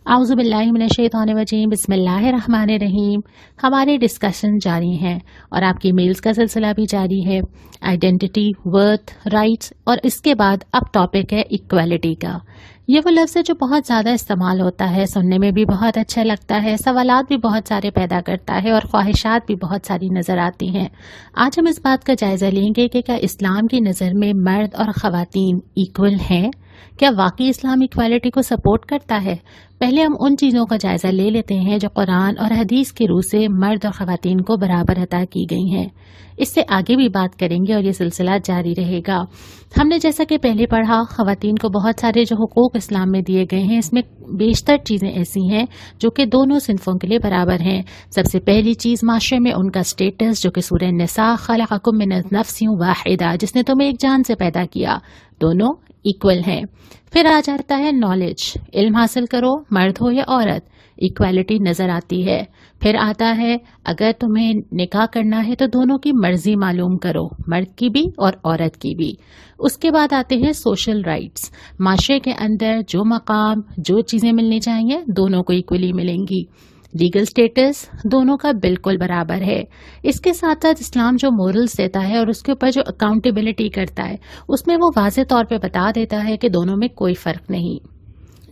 आऊज़ु बिल्लाहि मिनश्शैतानिर्रजीम बिस्मिल्लाहिर्रहमानिर्रहीम। हमारे डिस्कशन जारी हैं और आपकी मेल्स का सिलसिला भी जारी है। आइडेंटिटी, वर्थ, राइट्स और इसके बाद अब टॉपिक है इक्वालिटी का। ये वो लफ्ज़ है जो बहुत ज़्यादा इस्तेमाल होता है, सुनने में भी बहुत अच्छा लगता है, सवालात भी बहुत सारे पैदा करता है और ख्वाहिशात भी बहुत सारी नज़र आती हैं। आज हम इस बात का जायज़ा लेंगे कि क्या इस्लाम की नज़र में मर्द और ख़वातीन इक्वल हैं? क्या वाकई इस्लाम इक्वालिटी को सपोर्ट करता है? पहले हम उन चीज़ों का जायज़ा ले लेते हैं जो कुरान और हदीस के रूह से मर्द और ख़वातीन को बराबर अता की गई हैं। इससे आगे भी बात करेंगे और ये सिलसिला जारी रहेगा। हमने जैसा कि पहले पढ़ा, ख़वातीन को बहुत सारे जो हुकूक इस्लाम में दिए गए हैं, इसमें बेशतर चीज़ें ऐसी हैं जो कि दोनों सिनफों के लिए बराबर हैं। सबसे पहली चीज़ माशरे में उनका स्टेटस, जो कि सूरह निसा खलक़कुम मिन नफ्सिन वाहिदा, जिसने तुम्हें एक जान से पैदा किया, दोनों इक्वल हैं। फिर आ जाता है नॉलेज, इल्म हासिल करो, मर्द हो या औरत, इक्वालिटी नज़र आती है। फिर आता है अगर तुम्हें निकाह करना है तो दोनों की मर्जी मालूम करो, मर्द की भी और औरत की भी। उसके बाद आते हैं सोशल राइट्स, माशरे के अंदर जो मकाम, जो चीज़ें मिलनी चाहिए दोनों को इक्वली मिलेंगी। लीगल स्टेटस दोनों का बिल्कुल बराबर है। इसके साथ साथ इस्लाम जो मोरल्स देता है और उसके ऊपर जो अकाउंटेबिलिटी करता है, उसमें वो वाज़े तौर पे बता देता है कि दोनों में कोई फ़र्क नहीं,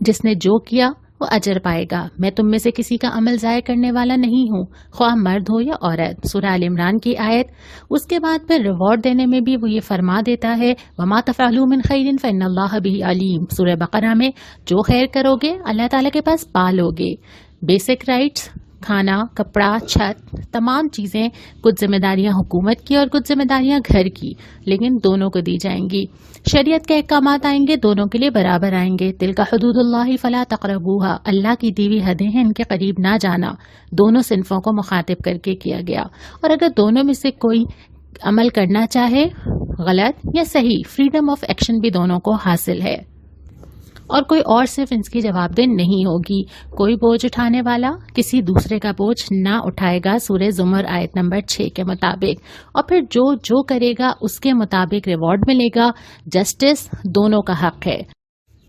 जिसने जो किया वो अजर पाएगा। मैं तुम में से किसी का अमल ज़ाय करने वाला नहीं हूँ, ख्वाह मर्द हो या औरत, सूरह आल इमरान की आयत। उसके बाद फिर रिवॉर्ड देने में भी वो ये फरमा देता है, वमा तफ़अलू मिन खैरिन फ़इन्नल्लाह बिही अलीम, सूरह बकरा में, जो खैर करोगे अल्लाह ताला के पास पालोगे। बेसिक राइट्स, खाना, कपड़ा, छत, तमाम चीज़ें, कुछ जिम्मेदारियां हुकूमत की और कुछ जिम्मेदारियां घर की, लेकिन दोनों को दी जाएंगी। शरीयत के अहकामात आएंगे, दोनों के लिए बराबर आएंगे। तिलका हुदूदुल्लाहि फला तक़रबूहा, अल्लाह की दी हुई हदें हैं, इनके करीब ना जाना, दोनों सिनफों को मुखातिब करके किया गया। और अगर दोनों में से कोई अमल करना चाहे, गलत या सही, फ्रीडम ऑफ एक्शन भी दोनों को हासिल है और कोई और सिर्फ इसकी जवाबदेह नहीं होगी। कोई बोझ उठाने वाला किसी दूसरे का बोझ ना उठाएगा, सूरह ज़ुमर आयत नंबर 6 के मुताबिक। और फिर जो जो करेगा उसके मुताबिक रिवॉर्ड मिलेगा। जस्टिस दोनों का हक है,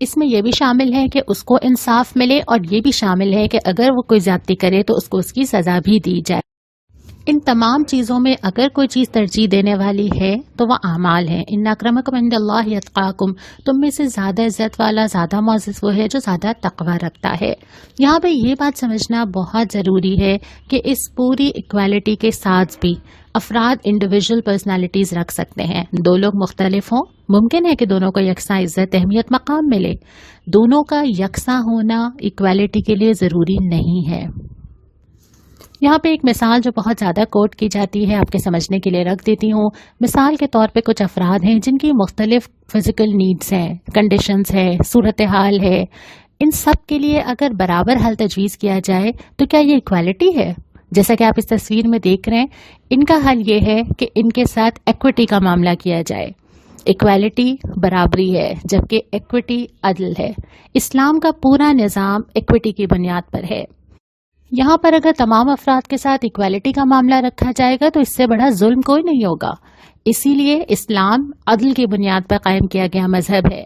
इसमें यह भी शामिल है कि उसको इंसाफ मिले और ये भी शामिल है कि अगर वो कोई ज्यादती करे तो उसको उसकी सजा भी दी जाए। इन तमाम चीज़ों में अगर कोई चीज़ तरजीह देने वाली है तो वह आमाल है। इन्ना अक्रमकुम इंदल्लाहि अत्काकुम, तुम में से ज़्यादा इज्जत वाला, ज़्यादा मुअज़्ज़ज़ वो है जो ज़्यादा तकवा रखता है। यहाँ पे ये बात समझना बहुत ज़रूरी है कि इस पूरी इक्वालिटी के साथ भी अफराद इंडिविजुअल पर्सनालिटीज़ रख सकते हैं। दो लोग मुख्तलिफ हों, मुमकिन है कि दोनों को यकसा इज्जत, अहमियत, मकाम मिले। दोनों का यकसा होना इक्वालिटी के लिए ज़रूरी नहीं है। यहाँ पे एक मिसाल जो बहुत ज़्यादा कोट की जाती है, आपके समझने के लिए रख देती हूँ। मिसाल के तौर पे कुछ अफराद हैं जिनकी मुख्तलिफ फिजिकल नीड्स हैं, कंडीशंस है, सूरत हाल है। इन सब के लिए अगर बराबर हल तजवीज़ किया जाए तो क्या ये इक्वालिटी है? जैसा कि आप इस तस्वीर में देख रहे हैं, इनका हल ये है कि इनके साथ इक्विटी का मामला किया जाए। इक्वालिटी बराबरी है, जबकि इक्विटी अदल है। इस्लाम का पूरा निज़ाम इक्विटी की बुनियाद पर है। यहाँ पर अगर तमाम अफराद के साथ इक्वालिटी का मामला रखा जाएगा तो इससे बड़ा जुल्म कोई नहीं होगा। इसीलिए इस्लाम अदल की बुनियाद पर कायम किया गया मजहब है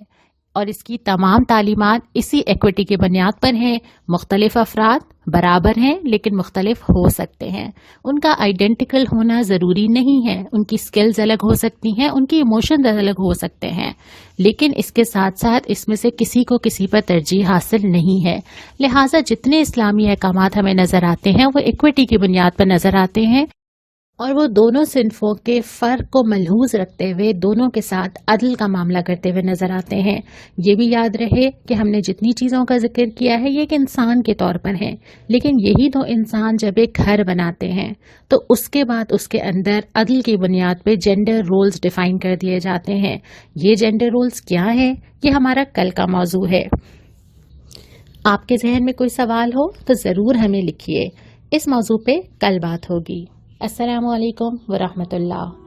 और इसकी तमाम तालीमात इसी इक्विटी की बुनियाद पर हैं। मुख्तलिफ अफराद बराबर हैं लेकिन मुख्तलिफ हो सकते हैं। उनका आइडेंटिकल होना ज़रूरी नहीं है। उनकी स्किल्स अलग हो सकती हैं, उनकी इमोशंस अलग हो सकते हैं, लेकिन इसके साथ साथ इसमें से किसी को किसी पर तरजीह हासिल नहीं है। लिहाजा जितने इस्लामी अहकामात हमें नज़र आते हैं वो इक्विटी की बुनियाद पर नज़र आते हैं और वो दोनों सिनफों के फ़र्क को मलहूज रखते हुए दोनों के साथ अदल का मामला करते हुए नज़र आते हैं। ये भी याद रहे कि हमने जितनी चीज़ों का जिक्र किया है ये एक इंसान के तौर पर है, लेकिन यही दो इंसान जब एक घर बनाते हैं तो उसके बाद उसके अंदर अदल की बुनियाद पे जेंडर रोल्स डिफ़ाइन कर दिए जाते हैं। ये जेंडर रोल्स क्या है, ये हमारा कल का मौजू है। आपके जहन में कोई सवाल हो तो ज़रूर हमें लिखिए। इस मौजू पे कल बात होगी। अस्सलामु अलैकुम व रहमतुल्लाह।